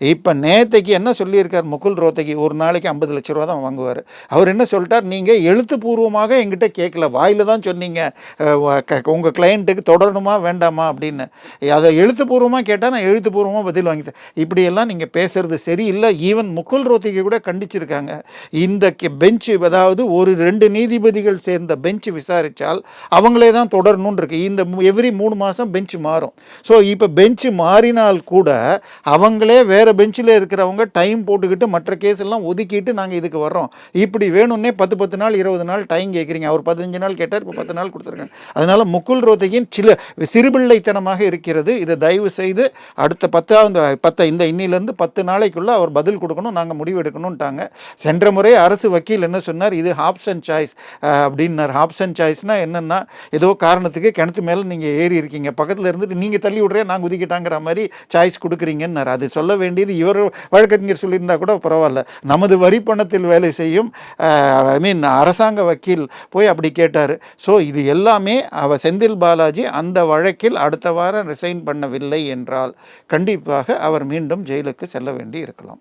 இப்ப நேத்தைக்கு என்ன சொல்லியிருக்கார் முகுல் ரோத்தகி, ஒரு நாளைக்கு 50 லட்ச ரூவா தான் வாங்குவாரு. அவர் என்ன சொல்ட்டார், நீங்க எழுத்துப்பூர்வமாக என்கிட்ட கேட்கல. வாயில தான் சொன்னீங்க. உங்க கிளையன்ட்டுக்கு தொடரணுமா வேண்டாமா அப்படின்னு. அத எழுத்துப்பூர்வமா கேட்டா நான் எழுத்துப்பூர்வமா பதில் வாங்கி இப்படியெல்லாம் நீங்க பேசுறது சரியில்ல. ஈவன் முகுல் ரோத்தகி கூட கண்டிச்சிருக்காங்க. இந்த பெஞ்ச், அதாவது ஒரு 2 நீதிபதிகள் சேர்ந்த பெஞ்ச் விசாரிச்சால் அவங்களே தான் தொடரணும்னு இருக்கு. இந்த எவ்ரி 3 மாசம் பெஞ்ச் மாறும். ஸோ இப்ப பெஞ்ச் மாறினால் கூட அவங்களே வேற பெஞ்சில் இருக்கிறவங்க டைம் போட்டுக்கிட்டு மற்ற கேஸ் எல்லாம் ஒதுக்கிட்டு நாங்கள் இதுக்கு வர்றோம், இப்படி வேணும்னே 10 நாள் 20 நாள் டைம் கேட்குறீங்க. அவர் 15 நாள் கேட்டார், இப்போ 10 நாள் கொடுத்துருக்காங்க. அதனால முகுல் ரோத்தகியின் சிறுபிள்ளைத்தனமாக இருக்கிறது. இதை தயவு செய்து அடுத்த 10 இந்த இன்னிலிருந்து 10 நாளைக்குள்ள அவர் பதில் கொடுக்கணும், நாங்கள் முடிவு எடுக்கணும்ட்டாங்க. சென்ற முறை அரசு வக்கீல் என்ன சொன்னார், இது ஹாப்ஸ் அண்ட் சாய்ஸ் அப்படின்னார். ஹாப்ஸ் அண்ட் சாய்ஸ்னா என்னன்னா, ஏதோ காரணத்துக்கு கிணத்து மேலே நீங்கள் ஏறி இருக்கீங்க, பக்கத்தில் இருந்துட்டு நீங்கள் தள்ளி விட்றே நாங்கள் ஒதுக்கிட்டாங்கிற மாதிரி சாய்ஸ் கொடுக்குறீங்கன்னார். அது சொல்ல வேண்டியது இவர் வழக்கறிஞர் சொல்லியிருந்தா கூட பரவாயில்ல. நமது வரி பணத்தில் வேலை செய்யும் அரசாங்க வக்கீல் போய் அப்படி கேட்டார். ஸோ இது எல்லாமே செந்தில் பாலாஜி அந்த வழக்கில் அடுத்த வாரம் ரிசைன் பண்ணவில்லை என்றால் கண்டிப்பாக அவர் மீண்டும் ஜெயிலுக்கு செல்ல வேண்டி இருக்கலாம்.